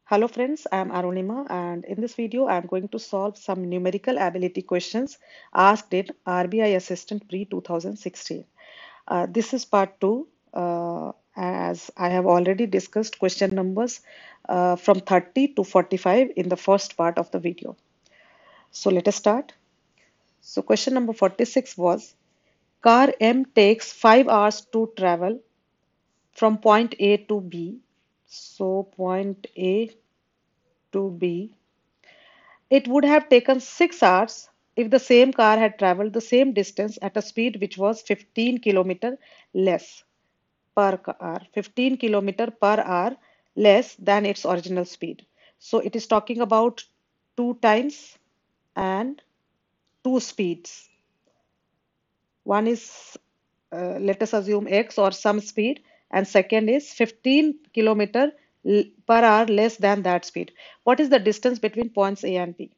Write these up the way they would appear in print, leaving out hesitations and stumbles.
Hello friends, I am Arunima and in this video I am going to solve some numerical ability questions asked in RBI Assistant pre-2016. This is part 2 as I have already discussed question numbers from 30 to 45 in the first part of the video. So let us start. So question number 46 was, car M takes 5 hours to travel from point A to B. So point A to B. It would have taken 6 hours if the same car had traveled the same distance at a speed which was 15 kilometer less per hour, 15 kilometer per hour less than its original speed. So it is talking about two times and two speeds. One is, let us assume x or some speed, and second is 15 kilometer per hour less than that speed. What is the distance between points A and B?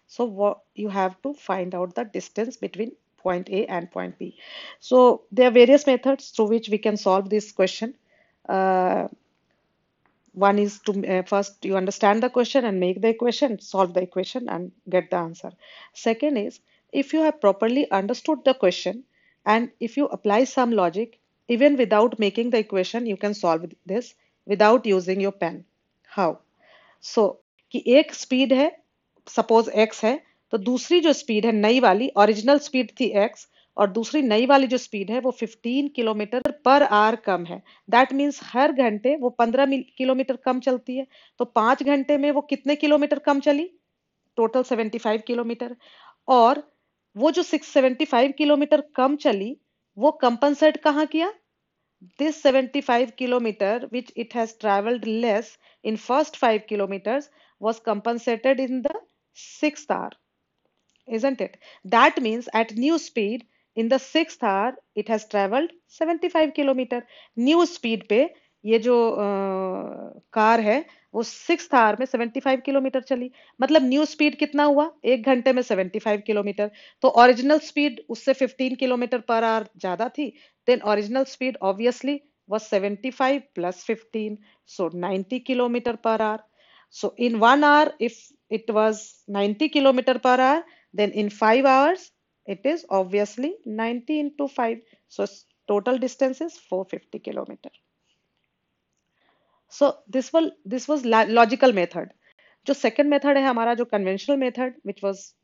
So what you have to find out the distance between point A and point B. So there are various methods through which we can solve this question. Uh, One is to first you understand the question and make the equation, solve the equation and get the answer. Second is, if you have properly understood the question and if you apply some logic, even without making the equation, you can solve this without using your pen. How? सो कि एक speed है, suppose x है, तो दूसरी जो speed है नई वाली, ओरिजिनल स्पीड थी x और दूसरी नई वाली जो स्पीड है वो 15 किलोमीटर पर आवर कम है. दैट मीन्स हर घंटे वो 15 किलोमीटर कम चलती है. तो 5 घंटे में वो कितने किलोमीटर कम चली? Total 75 kilometre. और वो जो 675 किलोमीटर कम चली वो कंपनसेट कहाँ किया? This 75 kilometer which it has traveled less in first 5 kilometers was compensated in the sixth hour, isn't it? That means at new speed in the sixth hour it has traveled 75 kilometer. New speed पे ये जो car है वो six hour में 75 kilometre चली. मतलब new speed कितना हुआ? एक घंटे में 75 किलोमीटर. तो ओरिजिनल स्पीड उससे 15 किलोमीटर पर आवर ज्यादा थी. Then original speed obviously was 75 plus 15, so 90 kilometer per hour. So in 1 hour, if it was 90 kilometer per hour, then in 5 hours, it is obviously 90 into 5. So total distance is 450 kilometer. So this was logical method. जो second method है हमारा जो conventional method which was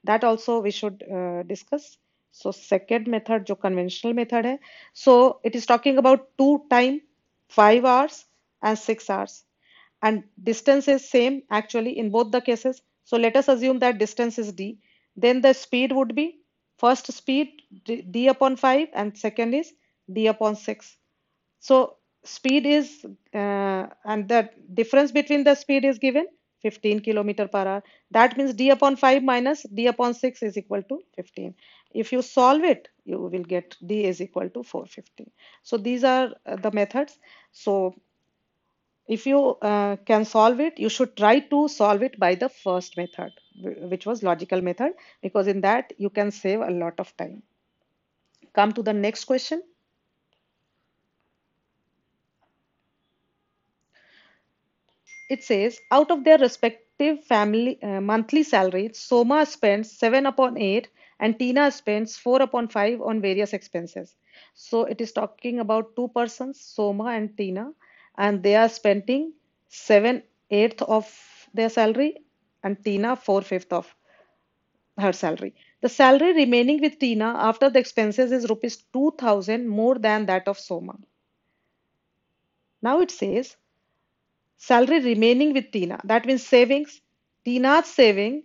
that also we should discuss. So second method जो conventional method है, so it is talking about two time, 5 hours and 6 hours, and distance is same actually in both the cases. So let us assume that distance is d. Then the speed would be first speed d upon 5 and second is d upon 6. So speed is and the difference between the speed is given 15 kilometer per hour. That means d upon 5 minus d upon 6 is equal to 15. If you solve it, you will get d is equal to 450. So these are the methods. So if you can solve it, you should try to solve it by the first method, which was logical method, because in that you can save a lot of time. Come to the next question. It says, out of their respective family monthly salaries, Soma spends 7 upon 8 and Tina spends 4 upon 5 on various expenses. So it is talking about two persons, Soma and Tina, and they are spending 7/8 of their salary and Tina 4/5 of her salary. The salary remaining with Tina after the expenses is rupees 2000 more than that of Soma. Now it says salary remaining with Tina. That means savings. Tina's saving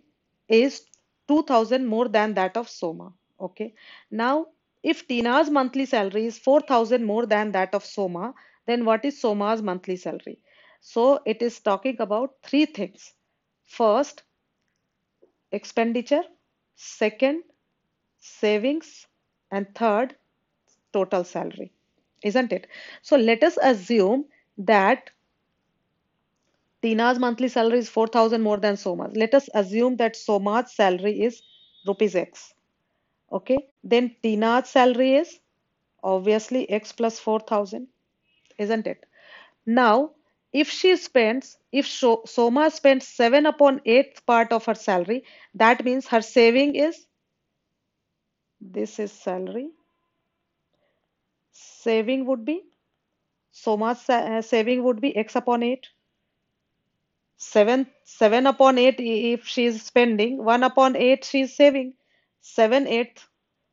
is 2000 more than that of Soma. Okay. Now, if Tina's monthly salary is 4000 more than that of Soma, then what is Soma's monthly salary? So it is talking about three things. First, expenditure. Second, savings. And third, total salary. Isn't it? So let us assume that Tina's monthly salary is 4000 more than Soma's. Let us assume that Soma's salary is rupees X. Okay. Then Tina's salary is obviously X plus 4000, isn't it? Now, If Soma spends 7 upon 8th part of her salary, that means her saving is, this is salary, saving would be, saving would be x upon 8. 7 upon 8 if she is spending, 1 upon 8 she is saving. 7/8,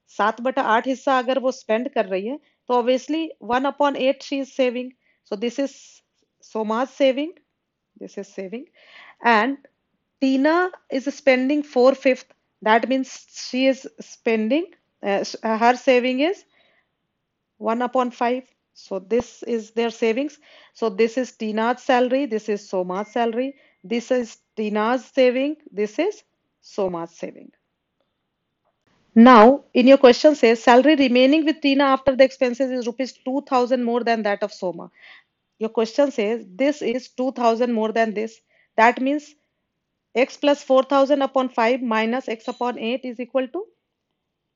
7/8 हिस्सा अगर वो spend कर रही है, तो obviously 1 upon 8 she is saving. So this is Soma's saving. This is saving. And Tina is spending 4/5. That means she is spending, her saving is 1 upon 5. So this is their savings. So this is Tina's salary. This is Soma's salary. This is Tina's saving. This is Soma's saving. Now, in your question says salary remaining with Tina after the expenses is rupees 2000 more than that of Soma. Your question says this is 2000 more than this. That means x plus 4000 upon 5 minus x upon 8 is equal to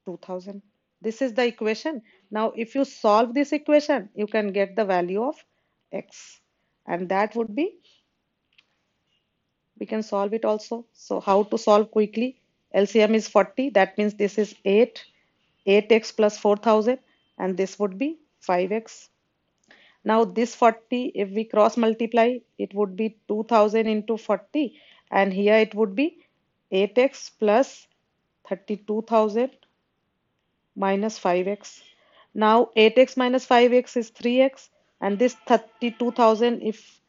2000. This is the equation. Now, if you solve this equation, you can get the value of x. And that would be, we can solve it also. So, how to solve quickly? LCM is 40. That means this is 8. 8x plus 4000. And this would be 5x. Now, this 40, if we cross multiply, it would be 2000 into 40. And here it would be 8x plus 32,000 minus 5x. Now 8x minus 5x is 3x, and this 32,000, if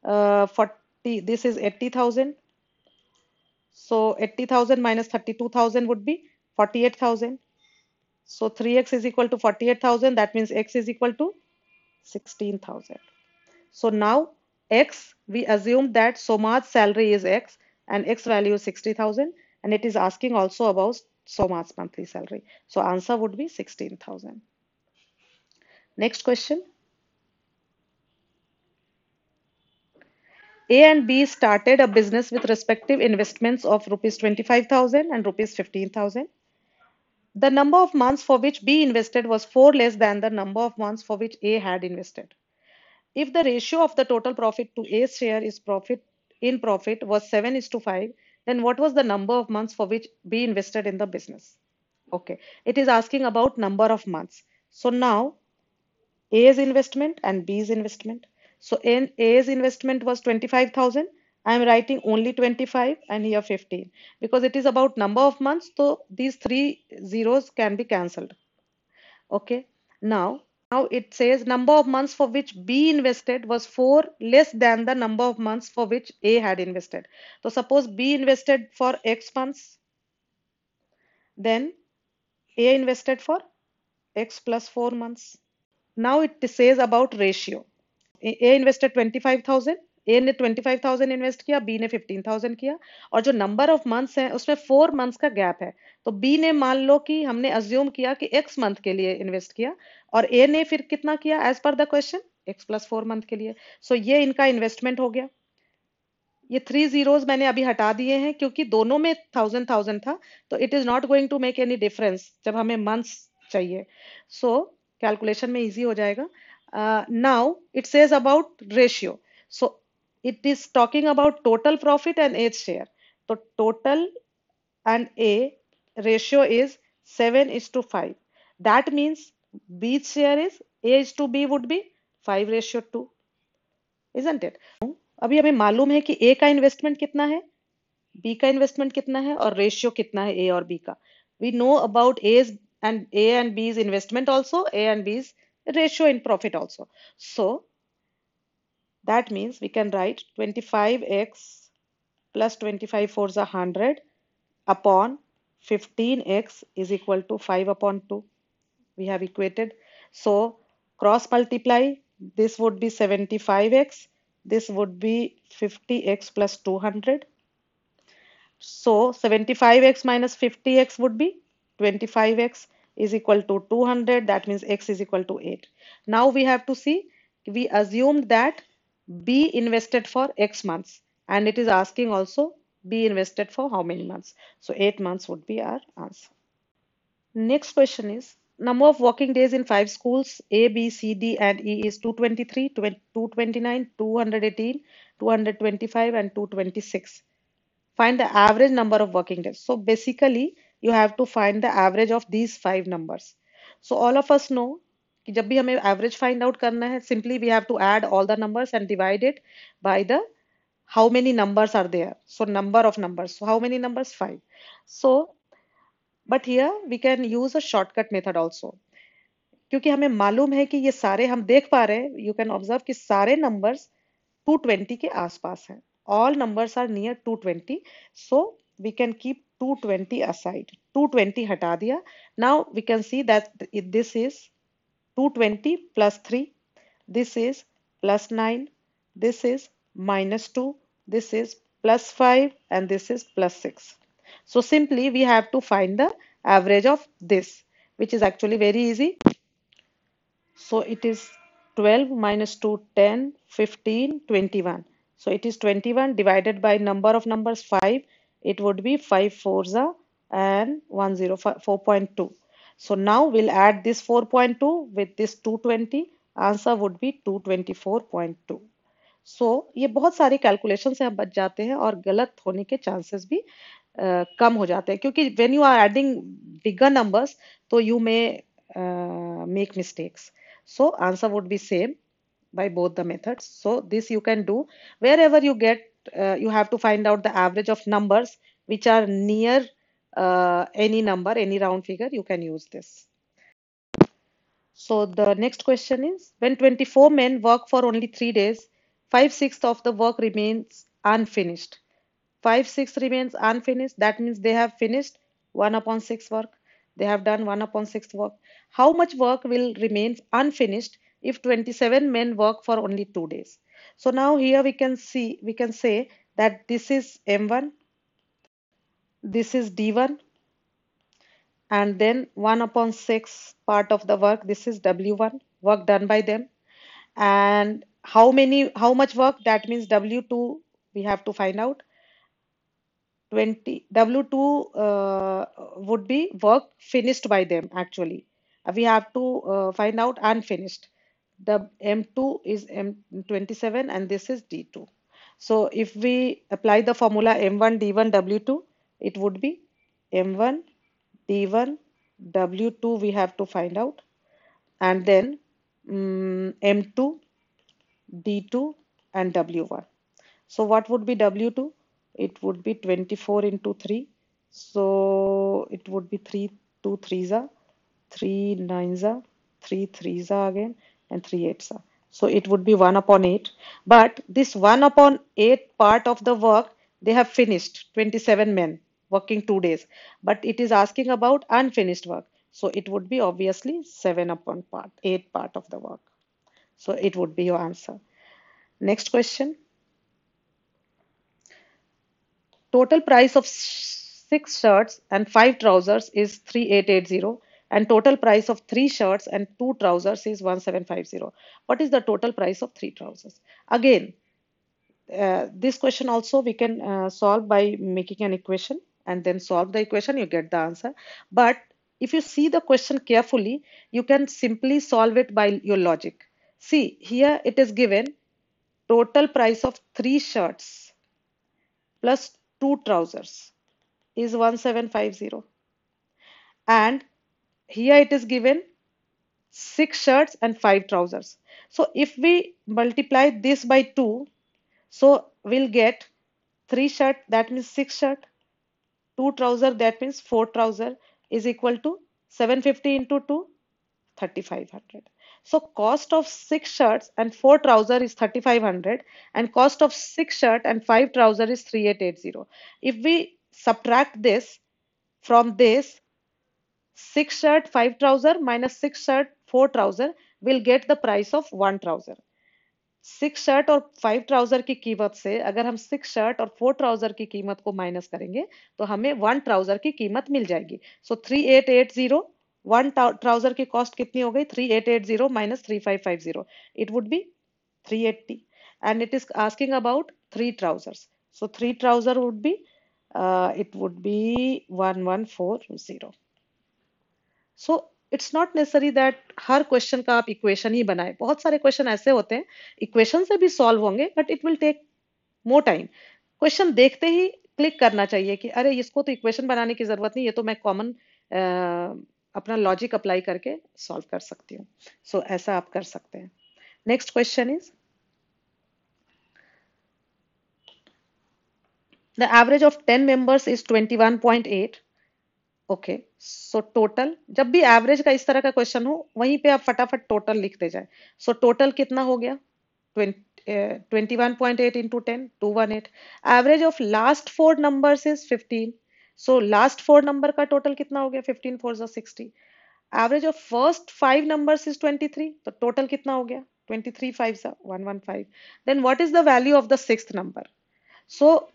40, this is 80,000. So 80,000 minus 32,000 would be 48,000. So 3x is equal to 48,000. That means x is equal to 16,000. So now x, we assumed that Soma's salary is x and x value is 60,000, and it is asking also about Soma's monthly salary. So answer would be 16,000. Next question. A and B started a business with respective investments of rupees 25,000 and rupees 15,000. The number of months for which B invested was 4 less than the number of months for which A had invested. If the ratio of the total profit to A's share is profit was 7:5, then what was the number of months for which B invested in the business? Okay, it is asking about number of months. So now A's investment and B's investment. So in A's investment was 25,000. I am writing only 25 and here 15 because it is about number of months. So these three zeros can be cancelled. Okay. Now it says number of months for which B invested was 4 less than the number of months for which A had invested. So suppose B invested for X months, then A invested for X plus 4 months. Now it says about ratio. A invested 25,000, ए ने 25,000 invest किया, B ने 15,000 किया, और जो number of months है उसमें 4 months का gap है, तो बी ने मान लो कि हमने अज्यूम किया कि एक्स मंथ के लिए इन्वेस्ट किया, और ए ने फिर कितना किया as per the question, X plus 4 month के लिए. सो ये इनका इन्वेस्टमेंट हो गया. ये 3 zeros मैंने अभी हटा दिए हैं क्योंकि दोनों में 1000 था, तो it is not going to make any difference जब हमें मंथ्स चाहिए. सो कैलकुलेशन में इजी हो जाएगा. Now it says about ratio. So it is talking about total profit and A's share. So total and A ratio is 7:5. That means B's share is A:B would be 5:2, isn't it? अभी हमें मालूम है कि A का investment कितना है, B का investment कितना है और रेशियो कितना है A और B का. We know about A and B's investment also, A and B's ratio in profit also. So that means we can write 25x plus 25 fours are 100 upon 15x is equal to 5 upon 2. We have equated. So cross multiply. This would be 75x. This would be 50x plus 200. So 75x minus 50x would be 25x is equal to 200. That means x is equal to 8. Now we have to see, we assumed that B invested for X months, and it is asking also B invested for how many months. So 8 months would be our answer. Next question is, number of working days in 5 schools A, B, C, D, and E is 223, 229, 218, 225, and 226. Find the average number of working days. So basically, you have to find the average of these 5 numbers. So all of us know कि जब भी हमें average find out करना है, simply we have to add all the numbers and divide it by the how many numbers are there. So number of numbers. So how many numbers? 5. So but here we can use a shortcut method also. क्योंकि हमें मालूम है कि ये सारे हम देख पा रहे हैं, यू कैन ऑब्जर्व कि सारे नंबर्स 220 के आसपास हैं. All numbers are near 220, so we can keep 220 aside. 220 हटा दिया. Now we can see that this is 220 plus 3, this is plus 9, this is minus 2, this is plus 5, and this is plus 6. So simply we have to find the average of this, which is actually very easy. So it is 12 minus 2, 10, 15, 21. So it is 21 divided by number of numbers 5. It would be 5 fours and 4.2. So now we'll add this 4.2 with this 220. Answer would be 224.2. सो ये बहुत सारे calculation से हम बच जाते हैं और गलत होने के चांसेस भी कम हो जाते हैं क्योंकि when you are adding bigger numbers तो you may make mistakes. So answer would be same by both the methods. So this you can do wherever you get, you have to find out the average of numbers which are near any number, any round figure, you can use this. So the next question is, when 24 men work for only 3 days, 5/6 of the work remains unfinished. 5/6 remains unfinished. That means they have finished 1/6 work. They have done 1/6 work. How much work will remain unfinished if 27 men work for only 2 days? So now here we can say that this is M1, this is D1, and then 1/6 part of the work, this is W1, work done by them. And how much work? That means W2 we have to find out. 20 W2 would be work finished by them actually. We have to find out unfinished. The M2 is M27 and this is D2. So if we apply the formula M1 D1 W2, it would be M1 D1 W2 we have to find out, and then M2 D2 and W1. So what would be W2? It would be 24 into 3. So it would be 3 2 3s are, 3 9s are, 3 3s are again, and 3 8s are. So it would be 1/8. But this 1/8 part of the work, they have finished 27 men working 2 days. But it is asking about unfinished work. So it would be obviously 7/8 part of the work. So it would be your answer. Next question. Total price of 6 shirts and 5 trousers is 3880, and total price of 3 shirts and 2 trousers is 1750. What is the total price of 3 trousers? Again, this question also we can solve by making an equation and then solve the equation, you get the answer. But if you see the question carefully, you can simply solve it by your logic. See, here it is given total price of 3 shirts plus 2 trousers is 1750, and here it is given 6 shirts and 5 trousers. So if we multiply this by 2, so we'll get 3 shirt, that means 6 shirt, 2 trouser, that means 4 trouser, is equal to 750 into 2, 3500. So cost of 6 shirts and 4 trouser is 3500, and cost of 6 shirt and 5 trouser is 3880. If we subtract this from this, 6 shirt 5 trouser minus 6 shirt 4 trouser will get the price of 1 trouser. 6 shirt और 5 trouser की कीमत से अगर हम 6 shirt और 4 trouser की कीमत को माइनस करेंगे तो हमें 1 ट्राउजर की कीमत मिल जाएगी. सो 3880, 1 ट्राउजर की कॉस्ट कितनी हो गई? 3880 minus 3550, it would B 380, and it is asking about 3 trousers. So 3 trouser would be it would be 1140. So it's not necessary that her question का आप इक्वेशन ही बनाए, बहुत सारे क्वेश्चन ऐसे होते हैं इक्वेशन से भी सॉल्व होंगे but it will take more time. Question देखते ही क्लिक करना चाहिए कि अरे इसको तो इक्वेशन बनाने की जरूरत नहीं, ये तो मैं कॉमन अपना लॉजिक अप्लाई करके सॉल्व कर सकती हूँ। सो ऐसा आप कर सकते हैं। Next question is the average of 10 members is 21.8। Okay, so total, जब भी एवरेज का इस तरह का क्वेश्चन हो वहीं पे आप फटाफट टोटल लिखते जाए। सो टोटल कितना हो गया, 21.8 into 10, 218। Average of last four numbers is 15। So last four number का टोटल कितना हो गया, 15 four 60। Average of first five numbers is 23, तो टोटल कितना हो गया, 23 5 115। Then what is the value of the sixth number? So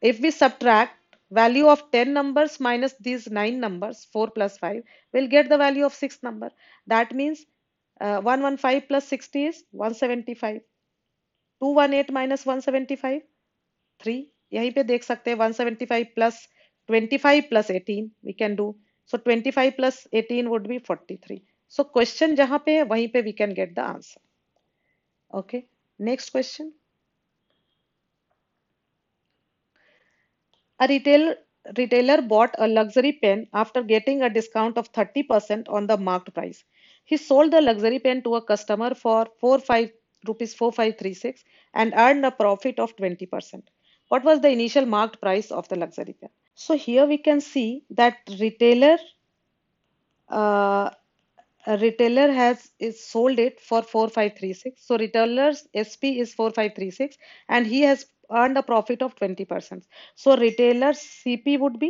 if we subtract value of 10 numbers minus these 9 numbers, 4 plus 5, we'll get the value of sixth number. That means 115 plus 60 is 175. 218 minus 175, 3. यहीं पे देख सकते हैं 175 plus 25 plus 18 we can do. So 25 plus 18 would be 43. So question जहाँ पे है वहीं पे we can get the answer. Okay. Next question. A retailer bought a luxury pen after getting a discount of 30% on the marked price. He sold the luxury pen to a customer for 4536 and earned a profit of 20%. What was the initial marked price of the luxury pen? So here we can see that uh, a retailer has is sold it for 4536. So retailer's SP is 4536 and he has earned a profit of 20%. So retailer's CP would be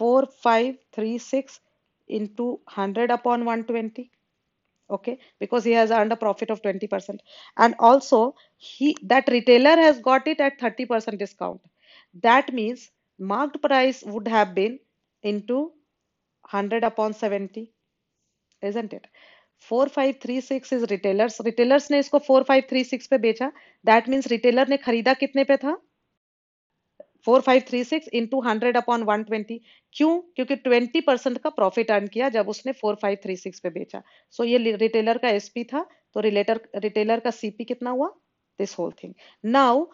4536 into 100 upon 120. Okay, because he has earned a profit of 20%. And also that retailer has got it at 30% discount. That means marked price would have been into 100 upon 70, isn't it? 4536 is retailers ने इसको 4536 पे बेचा। That means retailer ने खरीदा कितने पे था, 4536 into 100 upon 120। क्यों? क्योंकि 20% का प्रॉफिट अर्न किया जब उसने 4536 पे बेचा। सो ये रिटेलर का एसपी था, तो रिटेलर का सीपी कितना हुआ, this whole thing. Now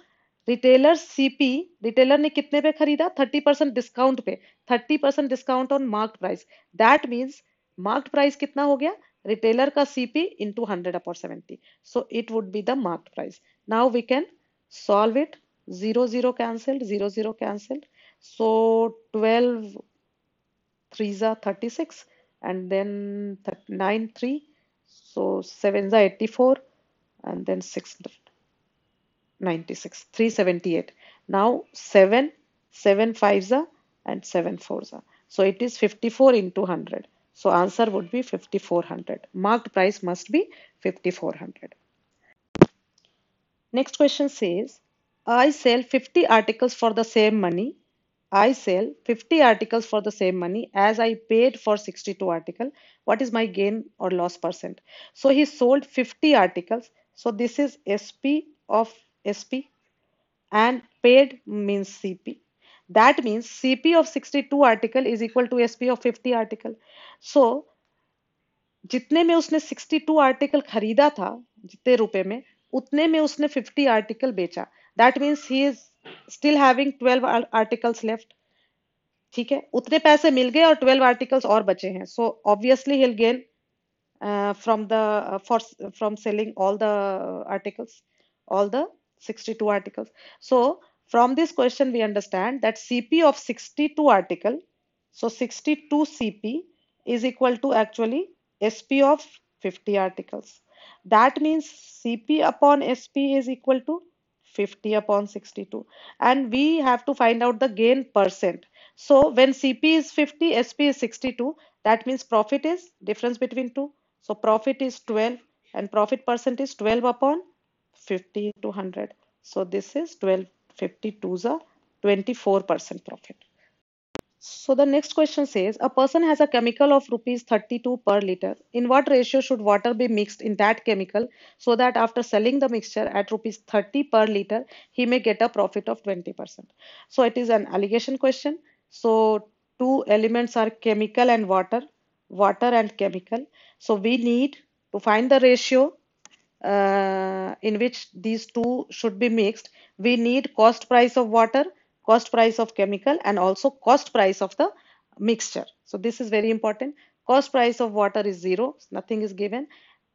retailer CP, retailer ने कितने पे खरीदा, 30% डिस्काउंट पे, 30% discount on marked price. That means marked price कितना हो गया, रिटेलर का CP into 100 upon 70। So it would be the marked price. Now we can solve it. 0 0 cancelled, 0 0 cancelled. So 12 3s are 36 and then 9 3. So 7s are 84 and then 6 96, 378. Now 7 7 5s are and 7 4s are. So it is 54 into 100. So answer would be 5400. Marked price must be 5400. Next question says, I sell 50 articles for the same money. I sell 50 articles for the same money as I paid for 62 articles. What is my gain or loss percent? So he sold 50 articles. So this is SP of SP and paid means CP. That means CP of 62 article is equal to SP of 50 article. So जितने में उसने 62 article खरीदा था, जितने रुपए में, उतने में उसने 50 आर्टिकल बेचा। That means he is still having 12 articles left. ठीक है, उतने पैसे मिल गए और 12 आर्टिकल्स और बचे हैं। So obviously he will gain from selling all the articles, all the 62 articles. So from this question we understand that CP of 62 article, so 62 CP is equal to actually SP of 50 articles. That means CP upon SP is equal to 50 upon 62, and we have to find out the gain percent. So when CP is 50, SP is 62, that means profit is difference between two. So profit is 12 and profit percent is 12 upon 50 to 100. So this is 12, 52 is a 24% profit. So the next question says, a person has a chemical of rupees 32 per liter. In what ratio should water be mixed in that chemical so that after selling the mixture at rupees 30 per liter, he may get a profit of 20%? So it is an allegation question. So two elements are chemical and water. water and chemical. So we need to find the ratio in which these two should be mixed. We need cost price of water, cost price of chemical, and also cost price of the mixture. So this is very important. Cost price of water is 0, nothing is given.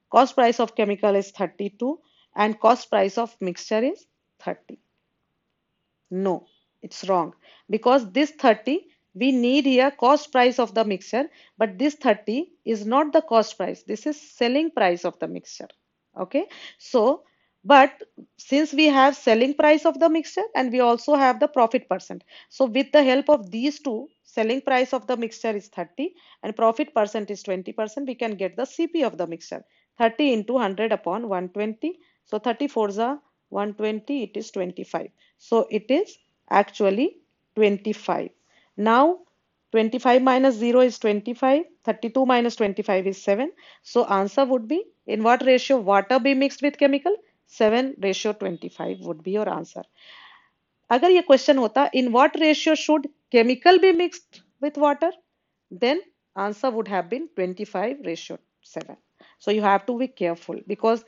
Cost price of chemical is 32 and cost price of mixture is 30. No, it's wrong, because this 30, we need here cost price of the mixture, but this 30 is not the cost price. This is selling price of the mixture. Okay, so but since we have selling price of the mixture and we also have the profit percent, so with the help of these two, selling price of the mixture is 30 and profit percent is 20%, we can get the CP of the mixture. 30 into 100 upon 120, so 34 is a 120, it is 25. So it is actually 25. Now 25 minus 0 is 25, 32 minus 25 is 7. So answer would be, in what ratio water be mixed with chemical? 7:25 would be your answer. अगर ये question होता, in what ratio should chemical be mixed with water? Then answer would have been 25:7. So you have to be careful, because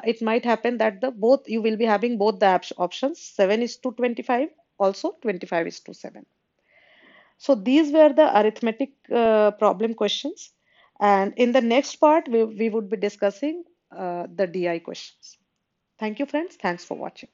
it might happen that the both you will be having both the options, 7:25, also 25:7. So these were the arithmetic problem questions, and in the next part we would be discussing the DI questions. Thank you friends, thanks for watching.